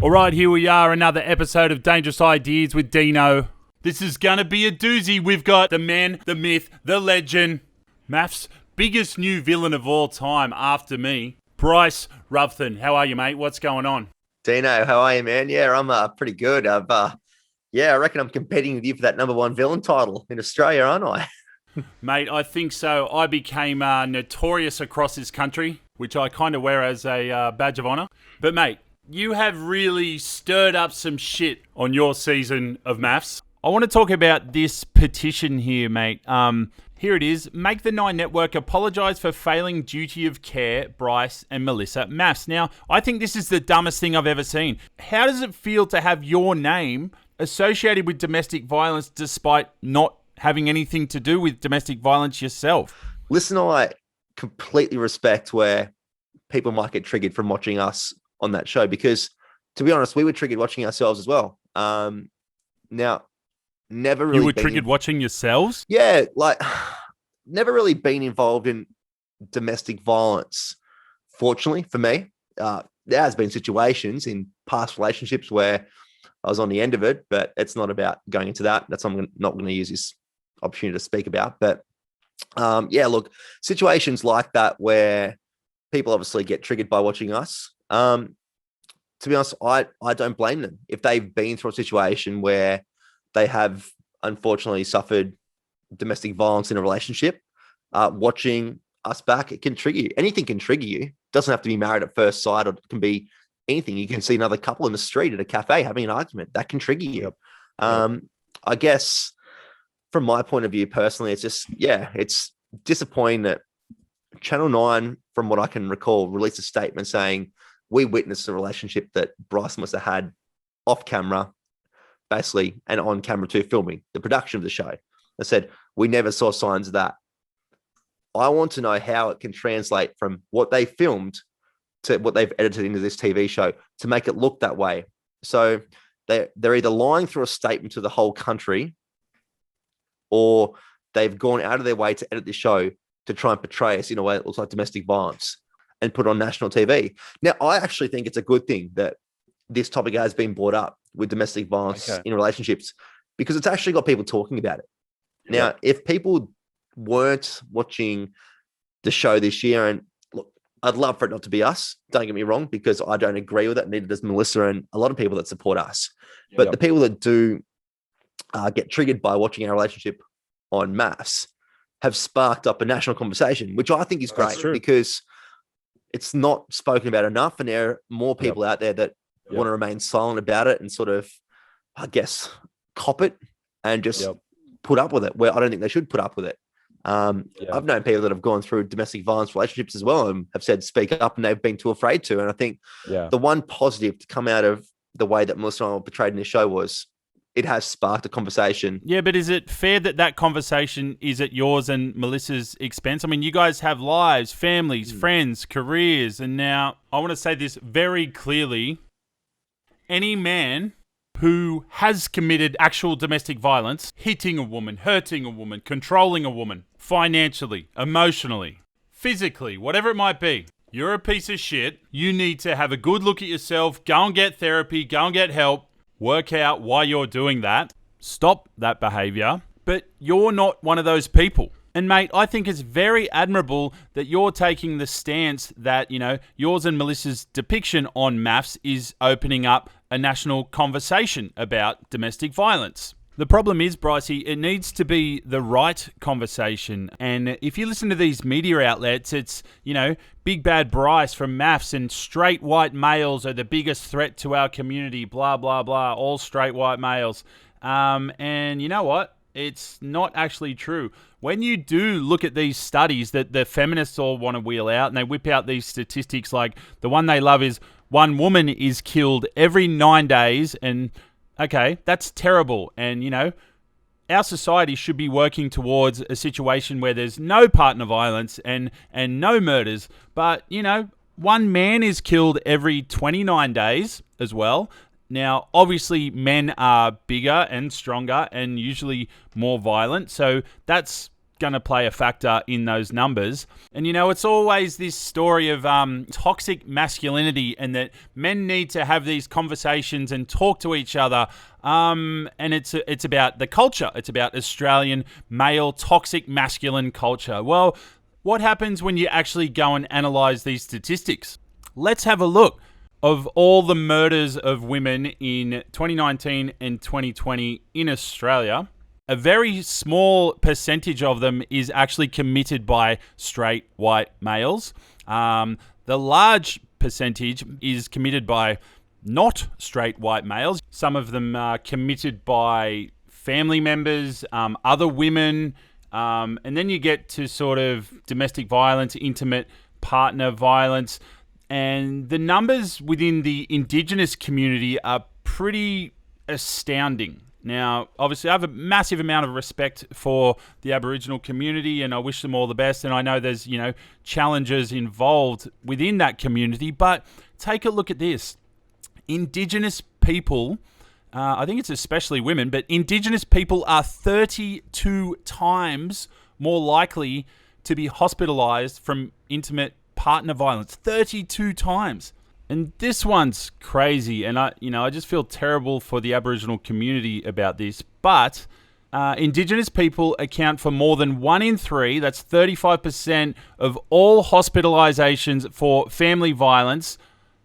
All right, here we are, another episode of Dangerous Ideas with Dino. This is going to be a doozy. We've got the man, the myth, the legend, Mafs' biggest new villain of all time after me, Bryce Ruffin. How are you, mate? What's going on? Dino, how are you, man? Yeah, I'm pretty good. I reckon I'm competing with you for that number one villain title in Australia, aren't I? Mate, I think so. I became notorious across this country, which I kind of wear as a badge of honor. But, mate, you have really stirred up some shit on your season of Mafs. I want to talk about this petition here, mate. Here it is. Make the Nine Network apologise for failing duty of care, Bryce and Melissa Mafs. Now, I think this is the dumbest thing I've ever seen. How does it feel to have your name associated with domestic violence despite not having anything to do with domestic violence yourself? Listen, I completely respect where people might get triggered from watching us on that show because, to be honest, we were triggered watching ourselves as well. Now, never really. You were triggered watching yourselves? Yeah, like never really been involved in domestic violence. Fortunately for me, there has been situations in past relationships where I was on the end of it, but it's not about going into that. That's I'm not going to use this opportunity to speak about. But look, situations like that where people obviously get triggered by watching us. To be honest, I don't blame them if they've been through a situation where they have unfortunately suffered domestic violence in a relationship. Watching us back, it can trigger you. Anything can trigger you. It doesn't have to be married at first sight, or it can be anything. You can see another couple in the street at a cafe having an argument. That can trigger you. I guess from my point of view personally, it's just, it's disappointing that Channel 9, from what I can recall, released a statement saying, we witnessed a relationship that Bryce must have had off camera, basically, and on camera too, filming the production of the show. I said, we never saw signs of that. I want to know how it can translate from what they filmed to what they've edited into this TV show to make it look that way. So they're either lying through a statement to the whole country, or they've gone out of their way to edit the show to try and portray us in a way that looks like domestic violence and put on national TV. Now, I actually think it's a good thing that this topic has been brought up with domestic violence in relationships, because it's actually got people talking about it. Now, if people weren't watching the show this year, and look, I'd love for it not to be us, don't get me wrong, because I don't agree with it, neither does Melissa and a lot of people that support us. But the people that do get triggered by watching our relationship on Mafs have sparked up a national conversation, which I think is great because it's not spoken about enough, and there are more people out there that want to remain silent about it and sort of, I guess, cop it and just put up with it, where I don't think they should put up with it. I've known people that have gone through domestic violence relationships as well and have said speak up, and they've been too afraid to. And I think the one positive to come out of the way that Melissa and I were portrayed in this show was it has sparked a conversation. Yeah, but is it fair that that conversation is at yours and Melissa's expense? I mean, you guys have lives, families, friends, careers, and now I want to say this very clearly. Any man who has committed actual domestic violence, hitting a woman, hurting a woman, controlling a woman, financially, emotionally, physically, whatever it might be, you're a piece of shit. You need to have a good look at yourself, go and get therapy, go and get help, work out why you're doing that, stop that behavior, but you're not one of those people. And mate, I think it's very admirable that you're taking the stance that, yours and Melissa's depiction on Mafs is opening up a national conversation about domestic violence. The problem is, Brycey, it needs to be the right conversation. And if you listen to these media outlets, it's, Big Bad Bryce from Mafs and straight white males are the biggest threat to our community, blah, blah, blah, all straight white males. And you know what? It's not actually true. When you do look at these studies that the feminists all want to wheel out, and they whip out these statistics, like the one they love is one woman is killed every 9 days, and okay, that's terrible. And, our society should be working towards a situation where there's no partner violence and no murders. But, one man is killed every 29 days as well. Now, obviously, men are bigger and stronger and usually more violent. So that's going to play a factor in those numbers. And, it's always this story of toxic masculinity and that men need to have these conversations and talk to each other. And it's about the culture. It's about Australian male toxic masculine culture. Well, what happens when you actually go and analyse these statistics? Let's have a look. Of all the murders of women in 2019 and 2020 in Australia, a very small percentage of them is actually committed by straight white males. The large percentage is committed by not straight white males. Some of them are committed by family members, other women, and then you get to sort of domestic violence, intimate partner violence. And the numbers within the Indigenous community are pretty astounding. Now, obviously, I have a massive amount of respect for the Aboriginal community and I wish them all the best. And I know there's, challenges involved within that community. But take a look at this. Indigenous people, I think it's especially women, but Indigenous people are 32 times more likely to be hospitalised from intimate partner violence. 32 times. And this one's crazy, and I just feel terrible for the Aboriginal community about this. But Indigenous people account for more than 1 in 3. That's 35% of all hospitalizations for family violence,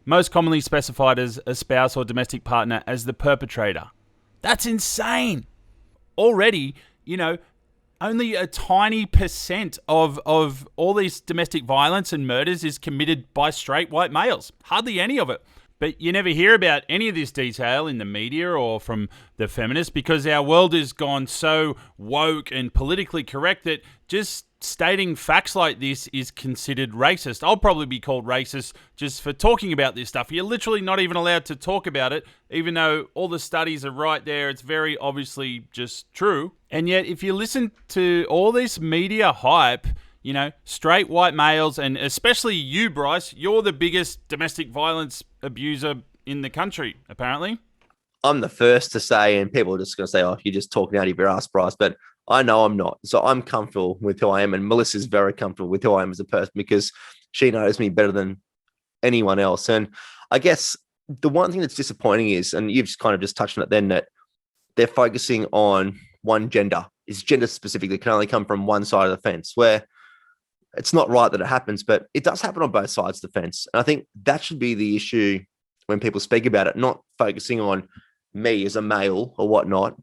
most commonly specified as a spouse or domestic partner as the perpetrator. That's insane. Already, only a tiny percent of all these domestic violence and murders is committed by straight white males. Hardly any of it. But you never hear about any of this detail in the media or from the feminists because our world has gone so woke and politically correct that just stating facts like this is considered racist. I'll probably be called racist just for talking about this stuff. You're literally not even allowed to talk about it, even though all the studies are right there. It's very obviously just true. And yet, if you listen to all this media hype, straight white males, and especially you, Bryce, you're the biggest domestic violence abuser in the country, apparently. I'm the first to say, and people are just going to say, oh, you're just talking out of your ass, Bryce. But I know I'm not. So I'm comfortable with who I am. And Melissa's very comfortable with who I am as a person because she knows me better than anyone else. And I guess the one thing that's disappointing is, and you've just kind of just touched on it then, that they're focusing on one gender. It's gender specific that can only come from one side of the fence, where it's not right that it happens, but it does happen on both sides of the fence. And I think that should be the issue when people speak about it, not focusing on me as a male or whatnot.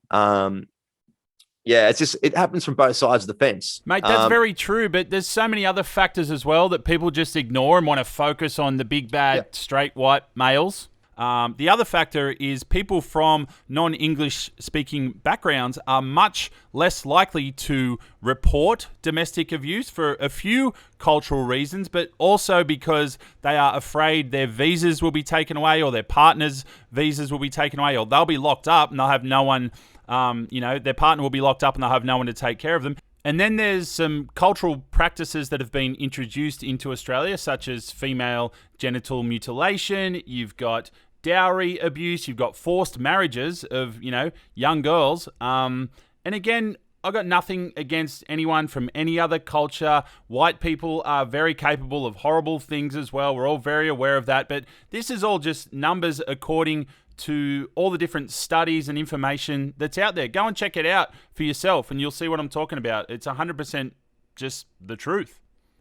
It happens from both sides of the fence. Mate, that's very true, but there's so many other factors as well that people just ignore and want to focus on the big bad straight white males. The other factor is people from non-English speaking backgrounds are much less likely to report domestic abuse for a few cultural reasons, but also because they are afraid their visas will be taken away or their partner's visas will be taken away, or they'll be locked up and they'll have no one, their partner will be locked up and they'll have no one to take care of them. And then there's some cultural practices that have been introduced into Australia, such as female genital mutilation. You've got dowry abuse. You've got forced marriages of, young girls. And again, I've got nothing against anyone from any other culture. White people are very capable of horrible things as well. We're all very aware of that. But this is all just numbers according to all the different studies and information that's out there. Go and check it out for yourself and you'll see what I'm talking about. It's 100% just the truth.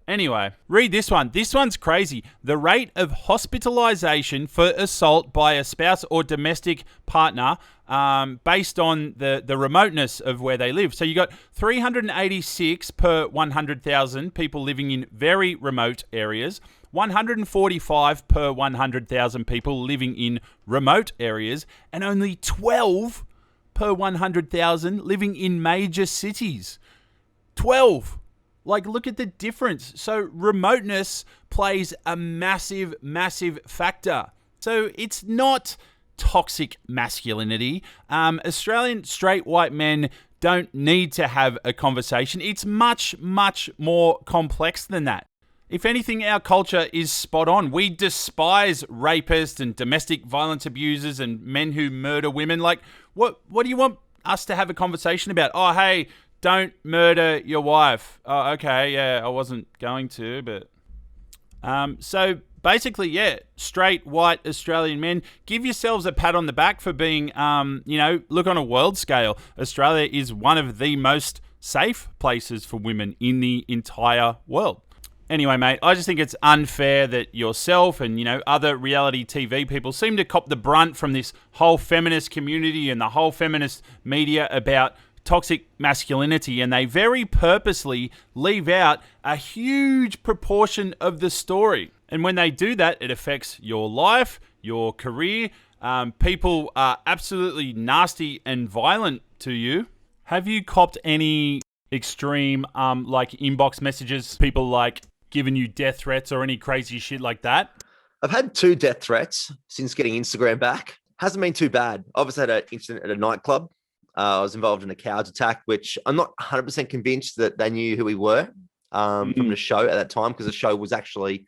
Anyway, read this one. This one's crazy. The rate of hospitalization for assault by a spouse or domestic partner based on the remoteness of where they live. So you got 386 per 100,000 people living in very remote areas, 145 per 100,000 people living in remote areas, and only 12 per 100,000 living in major cities. 12! Look at the difference. So remoteness plays a massive, massive factor. So it's not toxic masculinity. Australian straight white men don't need to have a conversation. It's much, much more complex than that. If anything, our culture is spot on. We despise rapists and domestic violence abusers and men who murder women. What do you want us to have a conversation about? Oh, hey, don't murder your wife. Oh, okay, yeah, I wasn't going to, but... So basically, yeah, straight, white Australian men, give yourselves a pat on the back for being, look, on a world scale, Australia is one of the most safe places for women in the entire world. Anyway, mate, I just think it's unfair that yourself and, other reality TV people seem to cop the brunt from this whole feminist community and the whole feminist media about toxic masculinity, and they very purposely leave out a huge proportion of the story. And when they do that, it affects your life, your career. People are absolutely nasty and violent to you. Have you copped any extreme, inbox messages, people giving you death threats or any crazy shit like that? I've had 2 death threats since getting Instagram back. Hasn't been too bad. Obviously had an incident at a nightclub. I was involved in a cow's attack, which I'm not 100% convinced that they knew who we were from the show at that time, because the show was actually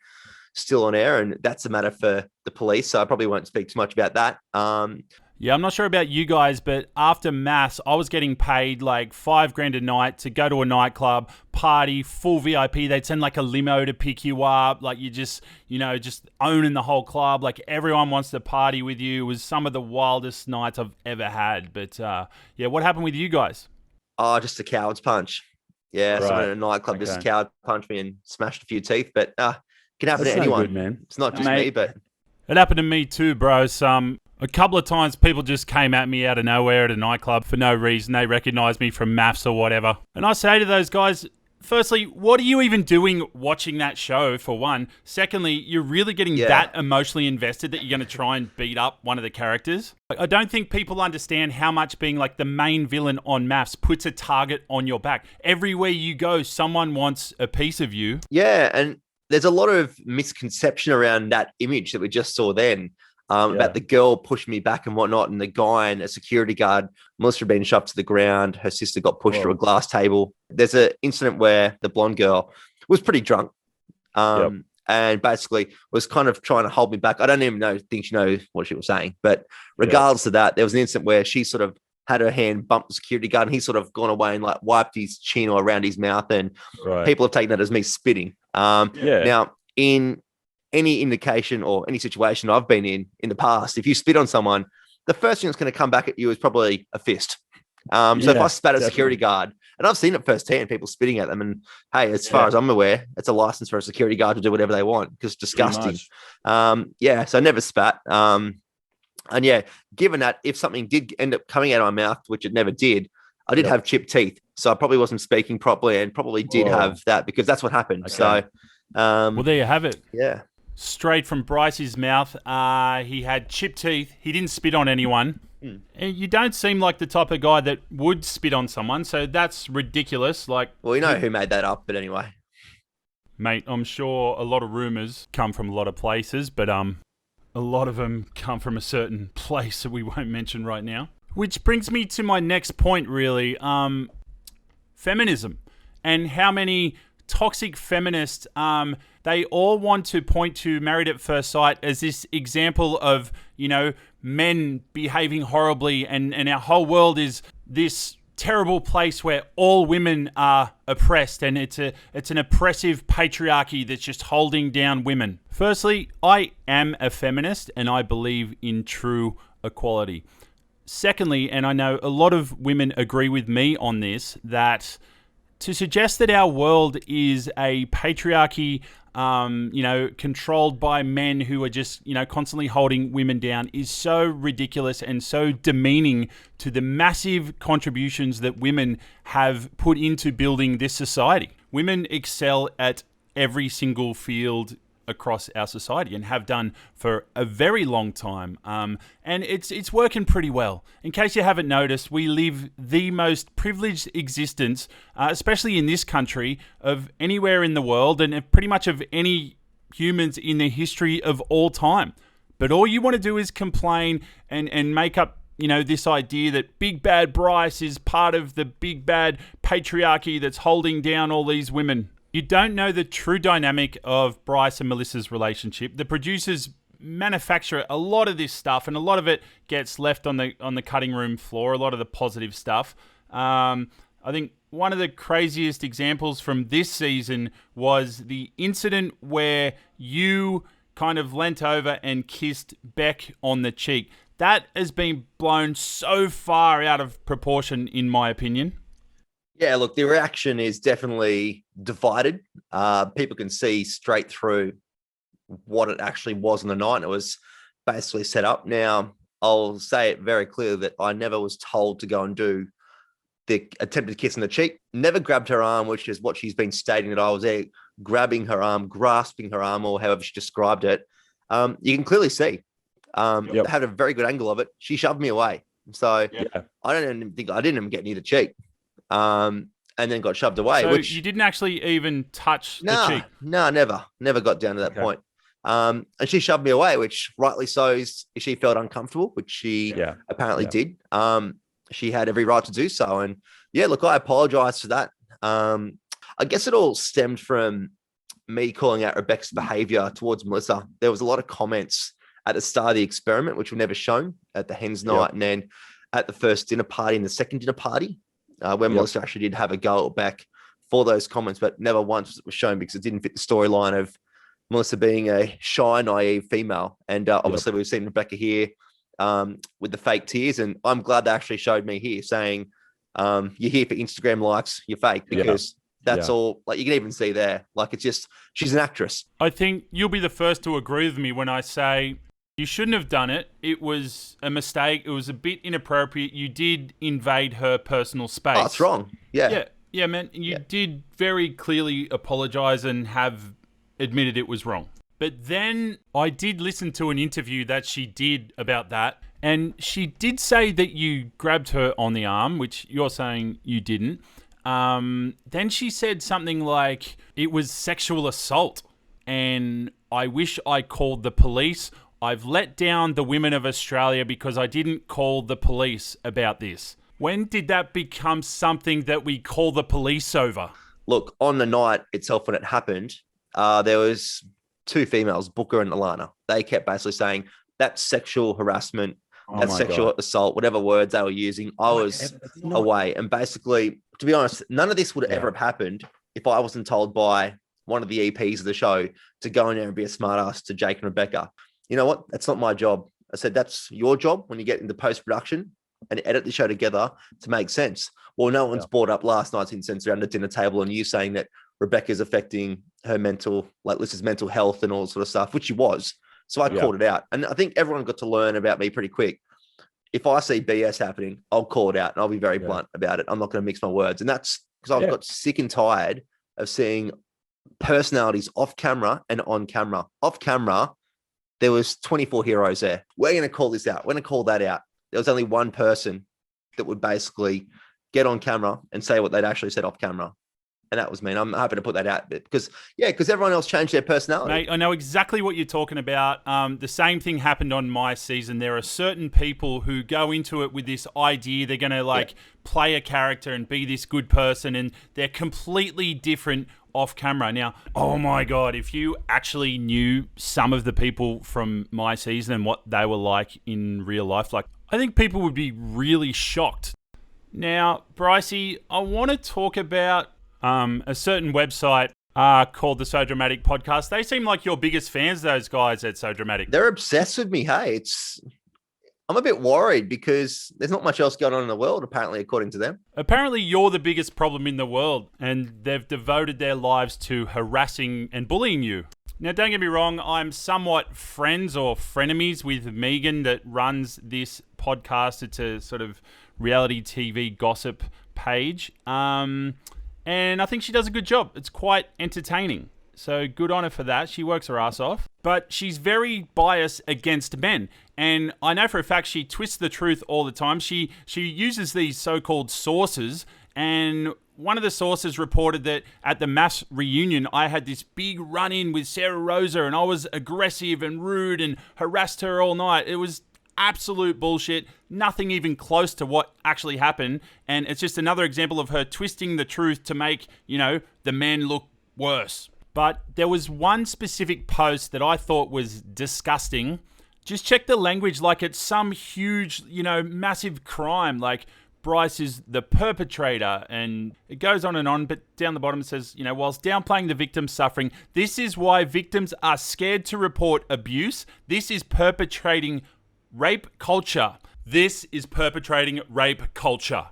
still on air, and that's a matter for the police. So I probably won't speak too much about that. Yeah, I'm not sure about you guys, but after Mafs, I was getting paid $5,000 a night to go to a nightclub, party, full VIP. They'd send a limo to pick you up. You just owning the whole club. Everyone wants to party with you. It was some of the wildest nights I've ever had. But yeah, what happened with you guys? Oh, just a coward's punch. Yeah, Right. someone at a nightclub just coward punched me and smashed a few teeth. But can happen That's to no anyone. good, man. It's not just Mate, me, but it happened to me too, bro. A couple of times people just came at me out of nowhere at a nightclub for no reason. They recognized me from Mafs or whatever. And I say to those guys, firstly, what are you even doing watching that show, for one? Secondly, you're really getting that emotionally invested that you're going to try and beat up one of the characters? I don't think people understand how much being the main villain on Mafs puts a target on your back. Everywhere you go, someone wants a piece of you. yeah, and there's a lot of misconception around that image that we just saw then. About the girl pushing me back and whatnot, and the guy and a security guard, Melissa had been shoved to the ground. Her sister got pushed to a glass table. There's an incident where the blonde girl was pretty drunk and basically was kind of trying to hold me back. I don't even think she knows what she was saying. But regardless of that, there was an incident where she sort of had her hand bump the security guard, and he's sort of gone away and wiped his chin or around his mouth. And people have taken that as me spitting. Now, in any indication or any situation I've been in the past, if you spit on someone, the first thing that's going to come back at you is probably a fist. So if I spat at a security guard, and I've seen it firsthand, people spitting at them, and hey, as far as I'm aware, it's a license for a security guard to do whatever they want, because it's disgusting. So I never spat. And yeah, given that if something did end up coming out of my mouth, which it never did, I did have chipped teeth. So I probably wasn't speaking properly and probably did have that, because that's what happened. Okay. So, well, there you have it. Yeah. Straight from Bryce's mouth, he had chipped teeth. He didn't spit on anyone. And you don't seem like the type of guy that would spit on someone, so that's ridiculous. Well, you know who made that up, but anyway. Mate, I'm sure a lot of rumors come from a lot of places, but a lot of them come from a certain place that we won't mention right now. Which brings me to my next point, really. Feminism. And how many toxic feminists, they all want to point to Married at First Sight as this example of, men behaving horribly, and our whole world is this terrible place where all women are oppressed, and it's an oppressive patriarchy that's just holding down women. Firstly, I am a feminist and I believe in true equality. Secondly, and I know a lot of women agree with me on this, that to suggest that our world is a patriarchy, controlled by men who are just, constantly holding women down is so ridiculous and so demeaning to the massive contributions that women have put into building this society. Women excel at every single field across our society and have done for a very long time. And it's working pretty well. In case you haven't noticed, we live the most privileged existence, especially in this country, of anywhere in the world, and pretty much of any humans in the history of all time. But all you want to do is complain and make up, this idea that big bad Bryce is part of the big bad patriarchy that's holding down all these women. You don't know the true dynamic of Bryce and Melissa's relationship. The producers manufacture a lot of this stuff, and a lot of it gets left on the cutting room floor, a lot of the positive stuff. I think one of the craziest examples from this season was the incident where you kind of leant over and kissed Beck on the cheek. That has been blown so far out of proportion, in my opinion. Yeah, look, the reaction is definitely divided. People can see straight through what it actually was on the night. It was basically set up. Now, I'll say it very clearly that I never was told to go and do the attempted kiss on the cheek. Never grabbed her arm, which is what she's been stating, that I was there grabbing her arm, grasping her arm, or however she described it. You can clearly see. Had a very good angle of it. She shoved me away. So I didn't even get near the cheek. And then got shoved away. So which you didn't actually even touch the cheek? No, never got down to that point. And she shoved me away, which rightly so. She felt uncomfortable, which she apparently did. She had every right to do so. And look, I apologize for that. I guess it all stemmed from me calling out Rebecca's behavior towards Melissa. There was a lot of comments at the start of the experiment, which were never shown at the Hens night, and then at the first dinner party and the second dinner party, when Melissa actually did have a go at Beck for those comments, but never once was shown because it didn't fit the storyline of Melissa being a shy, naive female. And obviously we've seen Rebecca here with the fake tears. And I'm glad they actually showed me here saying, you're here for Instagram likes, you're fake, because that's all. Like, you can even see there, like, it's just, she's an actress. I think you'll be the first to agree with me when I say you shouldn't have done it. It was a mistake. It was a bit inappropriate. You did invade her personal space. Oh, it's wrong. Yeah, man. You did very clearly apologize and have admitted it was wrong. But then I did listen to an interview that she did about that, and she did say that you grabbed her on the arm, which you're saying you didn't. Then she said something like it was sexual assault, and I wish I called the police. I've let down the women of Australia because I didn't call the police about this. When did that become something that we call the police over? Look, on the night itself when it happened, there was two females, Booker and Alana. They kept basically saying that's sexual harassment, that's sexual assault, whatever words they were using. I was away. And basically, to be honest, none of this would ever have happened if I wasn't told by one of the EPs of the show to go in there and be a smartass to Jake and Rebecca. You know what? That's not my job. I said, that's your job when you get into post-production and edit the show together to make sense. Well, no one's brought up last night's incident around the dinner table and you saying that Rebecca's affecting her mental, like Liz's mental health and all sort of stuff, which she was. So I called it out. And I think everyone got to learn about me pretty quick. If I see BS happening, I'll call it out and I'll be very blunt about it. I'm not going to mix my words. And that's because I've got sick and tired of seeing personalities off camera and on camera. Off camera, there was 24 heroes there. We're going to call this out. We're going to call that out. There was only one person that would basically get on camera and say what they'd actually said off camera. And that was me. And I'm happy to put that out because everyone else changed their personality. Mate, I know exactly what you're talking about. The same thing happened on my season. There are certain people who go into it with this idea they're going to play a character and be this good person, and they're completely different off camera. Now, oh my God, if you actually knew some of the people from my season and what they were like in real life, like, I think people would be really shocked. Now, Brycey, I want to talk about a certain website called the So Dramatic Podcast. They seem like your biggest fans, those guys at So Dramatic. They're obsessed with me. Hey, I'm a bit worried because there's not much else going on in the world, apparently, according to them. Apparently, you're the biggest problem in the world, and they've devoted their lives to harassing and bullying you. Now, don't get me wrong, I'm somewhat friends or frenemies with Megan that runs this podcast. It's a sort of reality TV gossip page. And I think she does a good job. It's quite entertaining. So good on her for that. She works her ass off. But she's very biased against men. And I know for a fact she twists the truth all the time. She uses these so-called sources. And one of the sources reported that at the Mafs reunion, I had this big run-in with Sarah Rosa and I was aggressive and rude and harassed her all night. It was absolute bullshit. Nothing even close to what actually happened. And it's just another example of her twisting the truth to make, the men look worse. But there was one specific post that I thought was disgusting. Just check the language like it's some huge, massive crime. Like, Bryce is the perpetrator, and it goes on, but down the bottom it says, whilst downplaying the victim's suffering, this is why victims are scared to report abuse. This is perpetrating rape culture. This is perpetrating rape culture.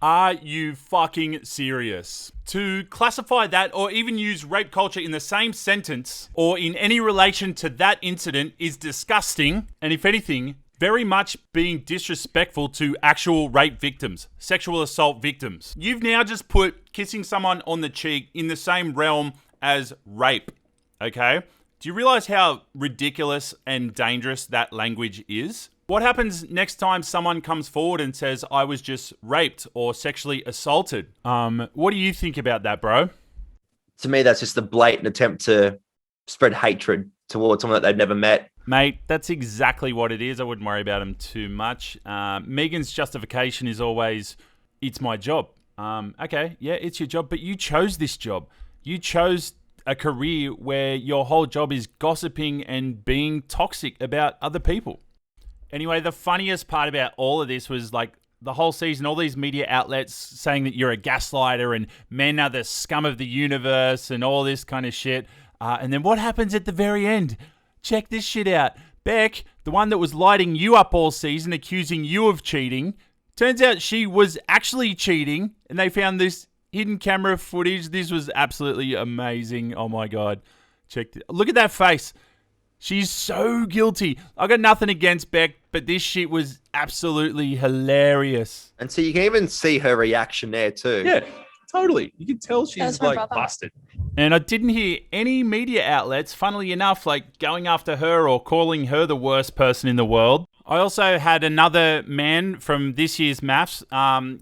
Are you fucking serious? To classify that or even use rape culture in the same sentence or in any relation to that incident is disgusting, and if anything, very much being disrespectful to actual rape victims, sexual assault victims. You've now just put kissing someone on the cheek in the same realm as rape, okay? Do you realize how ridiculous and dangerous that language is? What happens next time someone comes forward and says, I was just raped or sexually assaulted? What do you think about that, bro? To me, that's just a blatant attempt to spread hatred towards someone that they've never met. Mate, that's exactly what it is. I wouldn't worry about him too much. Megan's justification is always, it's my job. Okay, yeah, it's your job, but you chose this job. You chose a career where your whole job is gossiping and being toxic about other people. Anyway, the funniest part about all of this was like the whole season, all these media outlets saying that you're a gaslighter and men are the scum of the universe and all this kind of shit. And then what happens at the very end? Check this shit out. Beck, the one that was lighting you up all season, accusing you of cheating, turns out she was actually cheating, and they found this hidden camera footage. This was absolutely amazing. Oh my God. Look at that face. She's so guilty. I got nothing against Beck, but this shit was absolutely hilarious. And so you can even see her reaction there too. Yeah, totally. You can tell she's like busted. And I didn't hear any media outlets, funnily enough, like going after her or calling her the worst person in the world. I also had another man from this year's Mafs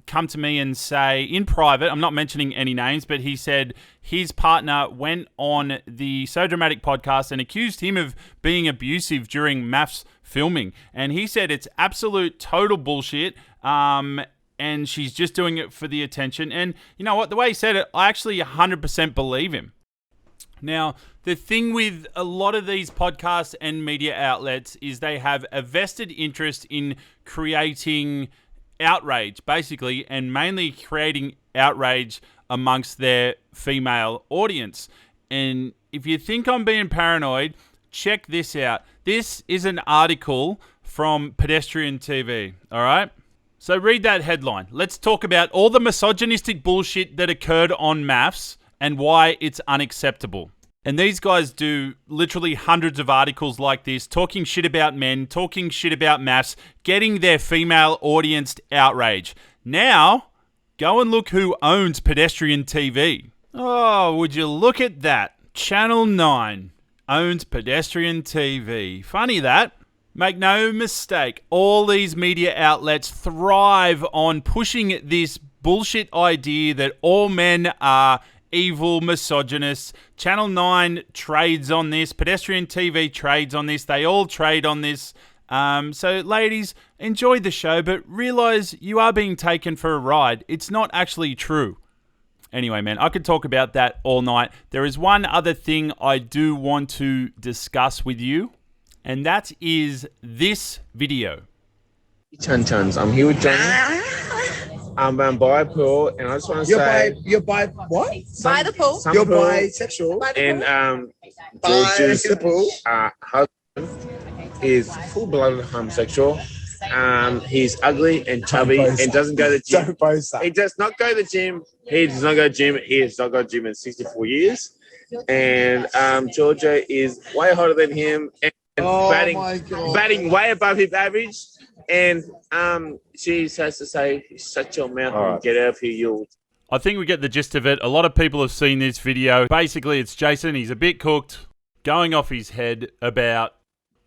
come to me and say in private, I'm not mentioning any names, but he said his partner went on the So Dramatic podcast and accused him of being abusive during Mafs filming. And he said it's absolute total bullshit. And she's just doing it for the attention. And you know what? The way he said it, I actually 100% believe him. Now, the thing with a lot of these podcasts and media outlets is they have a vested interest in creating outrage, basically, and mainly creating outrage amongst their female audience. And if you think I'm being paranoid, check this out. This is an article from Pedestrian TV, all right? So read that headline. Let's talk about all the misogynistic bullshit that occurred on Mafs and why it's unacceptable. And these guys do literally hundreds of articles like this, talking shit about men, talking shit about Mafs, getting their female audience outraged. Now, go and look who owns Pedestrian TV. Oh, would you look at that? Channel 9 owns Pedestrian TV. Funny that. Make no mistake, all these media outlets thrive on pushing this bullshit idea that all men are evil misogynists. Channel 9 trades on this. Pedestrian TV trades on this. They all trade on this. So, ladies, enjoy the show, but realize you are being taken for a ride. It's not actually true. Anyway, man, I could talk about that all night. There is one other thing I do want to discuss with you, and that is this video. Tons. I'm here with Johnny. I'm bi-pool, and I just want to say... You're bi... What? By the pool. You're bisexual. And George's husband is full-blooded homosexual. He's ugly and chubby and doesn't go to the gym. Don't boast that. He does not go to the gym. He does not go to the gym. He has not gone to the gym in 64 years. And Georgia is way hotter than him and batting way above his average. And she has to say, shut your mouth and get out of here, you. I think we get the gist of it. A lot of people have seen this video. Basically, it's Jason. He's a bit cooked, going off his head about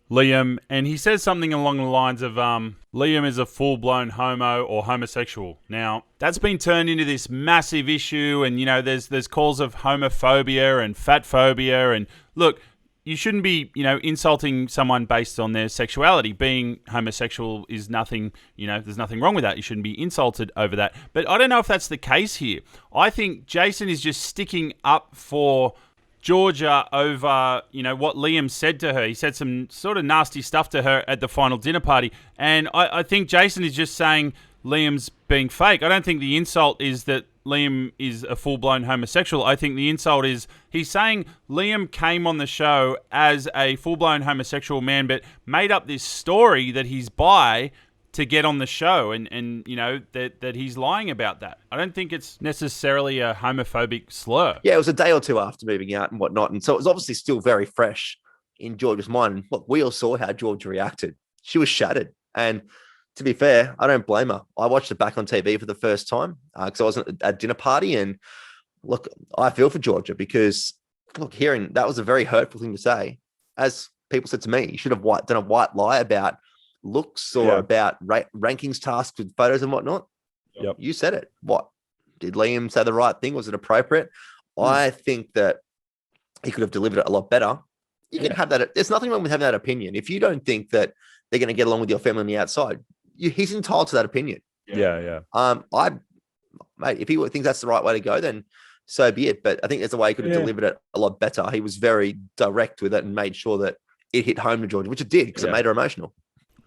Liam. And he says something along the lines of Liam is a full-blown homo or homosexual. Now, that's been turned into this massive issue. And, you know, there's calls of homophobia and fat phobia. And look, you shouldn't be, insulting someone based on their sexuality. Being homosexual is nothing, there's nothing wrong with that. You shouldn't be insulted over that. But I don't know if that's the case here. I think Jason is just sticking up for Georgia over, what Liam said to her. He said some sort of nasty stuff to her at the final dinner party. And I think Jason is just saying, Liam's being fake. I don't think the insult is that Liam is a full-blown homosexual. I think the insult is he's saying Liam came on the show as a full-blown homosexual man, but made up this story that he's bi to get on the show, and you know, that he's lying about that. I don't think it's necessarily a homophobic slur. Yeah, it was a day or two after moving out and whatnot, and so it was obviously still very fresh in Georgia's mind. And look, we all saw how Georgia reacted. She was shattered, and to be fair, I don't blame her. I watched it back on TV for the first time because I wasn't at a dinner party, and look, I feel for Georgia because, look, hearing that was a very hurtful thing to say. As people said to me, you should have done a white lie about looks or about rankings tasks with photos and whatnot. Yep. You said it. What? Did Liam say the right thing? Was it appropriate? I think that he could have delivered it a lot better. You can have that. There's nothing wrong with having that opinion. If you don't think that they're going to get along with your family on the outside, he's entitled to that opinion. Yeah. Mate, if he thinks that's the right way to go, then so be it. But I think there's a way he could have delivered it a lot better. He was very direct with it and made sure that it hit home to Georgia, which it did because it made her emotional.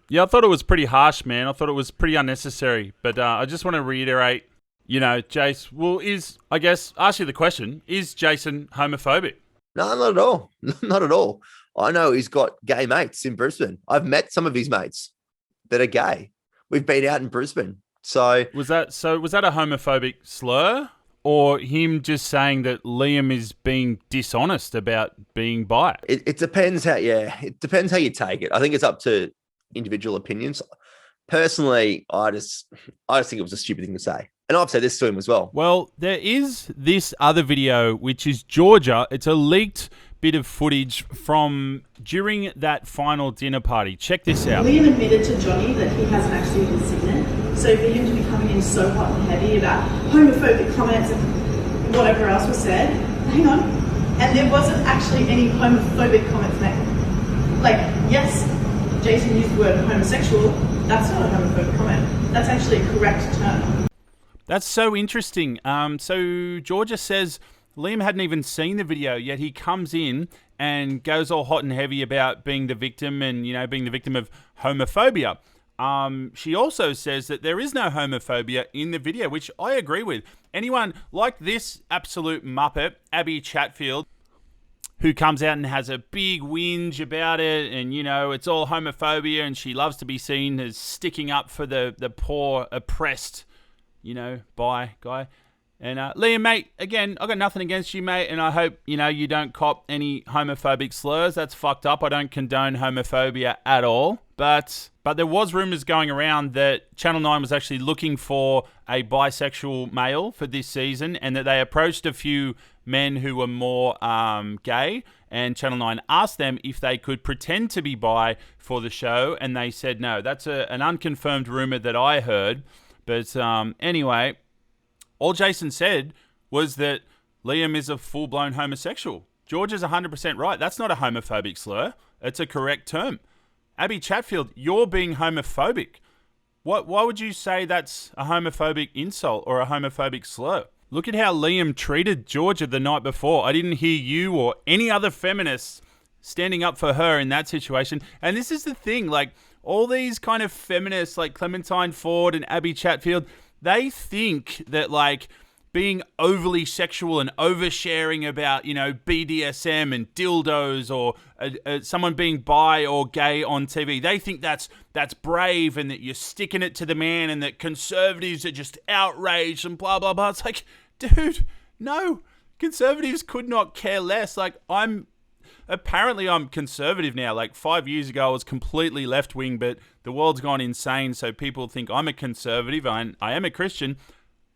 Yeah, I thought it was pretty harsh, man. I thought it was pretty unnecessary. But I just want to reiterate, you know, Jace, ask you the question, is Jason homophobic? No, not at all. Not at all. I know he's got gay mates in Brisbane. I've met some of his mates that are gay. We've been out in Brisbane. So was that a homophobic slur, or him just saying that Liam is being dishonest about being bi? It depends how you take it. I think it's up to individual opinions. Personally, I just think it was a stupid thing to say. And I've said this to him as well. Well, there is this other video, which is Georgia. It's a leaked bit of footage from during that final dinner party. Check this out. Liam admitted to Johnny that he hasn't actually been signet. So for him to be coming in so hot and heavy about homophobic comments and whatever else was said, hang on. And there wasn't actually any homophobic comments made. Like, yes, Jason used the word homosexual. That's not a homophobic comment. That's actually a correct term. That's so interesting. So Georgia says Liam hadn't even seen the video, yet he comes in and goes all hot and heavy about being the victim and, you know, being the victim of homophobia. She also says that there is no homophobia in the video, which I agree with. Anyone like this absolute muppet, Abby Chatfield, who comes out and has a big whinge about it, and, you know, it's all homophobia, and she loves to be seen as sticking up for the poor, oppressed, you know, bi guy. And Liam, mate, again, I got nothing against you, mate, and I hope, you know, you don't cop any homophobic slurs. That's fucked up. I don't condone homophobia at all. But there was rumours going around that Channel 9 was actually looking for a bisexual male for this season, and that they approached a few men who were more gay, and Channel 9 asked them if they could pretend to be bi for the show, and they said no. That's an unconfirmed rumour that I heard. But anyway, all Jason said was that Liam is a full-blown homosexual. George is 100% right. That's not a homophobic slur. It's a correct term. Abby Chatfield, you're being homophobic. Why would you say that's a homophobic insult or a homophobic slur? Look at how Liam treated Georgia the night before. I didn't hear you or any other feminists standing up for her in that situation. And this is the thing, like, all these kind of feminists like Clementine Ford and Abby Chatfield, they think that, like, being overly sexual and oversharing about, you know, BDSM and dildos, or someone being bi or gay on TV, they think that's brave, and that you're sticking it to the man, and that conservatives are just outraged and blah, blah, blah. It's like, dude, no. Conservatives could not care less. Like, I'm conservative now. Like, 5 years ago, I was completely left-wing, but the world's gone insane, so people think I'm a conservative. I am a Christian.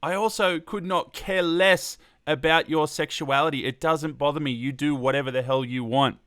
I also could not care less about your sexuality. It doesn't bother me. You do whatever the hell you want.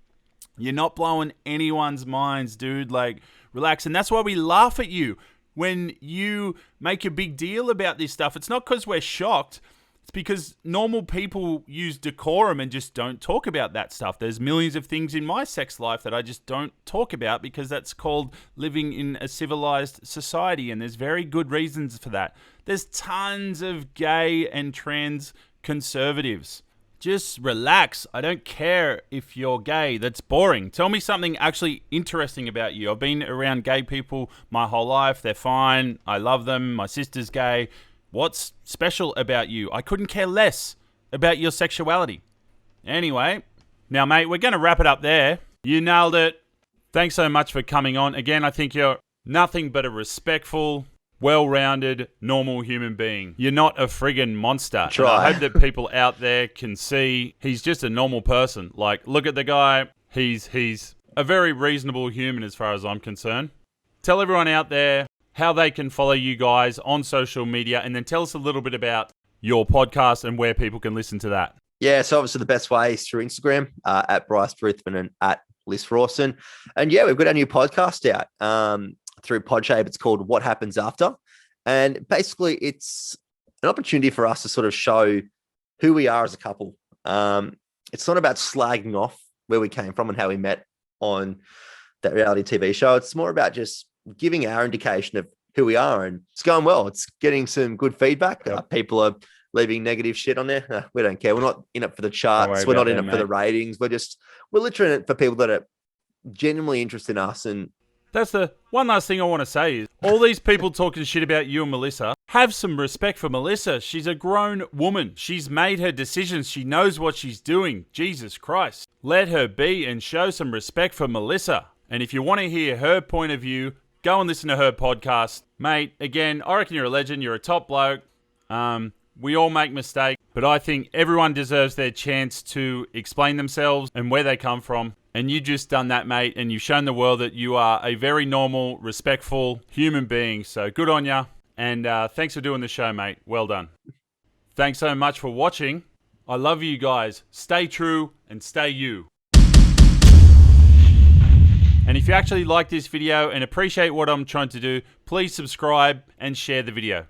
You're not blowing anyone's minds, dude. Like, relax. And that's why we laugh at you when you make a big deal about this stuff. It's not because we're shocked. It's because normal people use decorum and just don't talk about that stuff. There's millions of things in my sex life that I just don't talk about because that's called living in a civilized society, and there's very good reasons for that. There's tons of gay and trans conservatives. Just relax. I don't care if you're gay. That's boring. Tell me something actually interesting about you. I've been around gay people my whole life. They're fine. I love them. My sister's gay. What's special about you? I couldn't care less about your sexuality. Anyway, now, mate, we're going to wrap it up there. You nailed it. Thanks so much for coming on. Again, I think you're nothing but a respectful, well-rounded, normal human being. You're not a friggin' monster. And I hope that people out there can see he's just a normal person. Like, look at the guy. He's a very reasonable human as far as I'm concerned. Tell everyone out there how they can follow you guys on social media, and then tell us a little bit about your podcast and where people can listen to that. Yeah, so obviously the best way is through Instagram, at Bryce Ruthven and at Liz Rawson. And yeah, we've got our new podcast out through Podshape. It's called What Happens After. And basically it's an opportunity for us to sort of show who we are as a couple. It's not about slagging off where we came from and how we met on that reality TV show. It's more about just giving our indication of who we are, and it's going well. It's getting some good feedback. People are leaving negative shit on there. We don't care. We're not in it for the charts. We're not in it for the ratings. We're literally in it for people that are genuinely interested in us. And that's the one last thing I want to say is all these people talking shit about you and Melissa, have some respect for Melissa. She's a grown woman. She's made her decisions. She knows what she's doing. Jesus Christ. Let her be and show some respect for Melissa. And if you want to hear her point of view, go and listen to her podcast. Mate, again, I reckon you're a legend. You're a top bloke. We all make mistakes, but I think everyone deserves their chance to explain themselves and where they come from. And you just done that, mate, and you've shown the world that you are a very normal, respectful human being. So good on ya, and thanks for doing the show, mate. Well done. Thanks so much for watching. I love you guys. Stay true and stay you. And if you actually like this video and appreciate what I'm trying to do, please subscribe and share the video.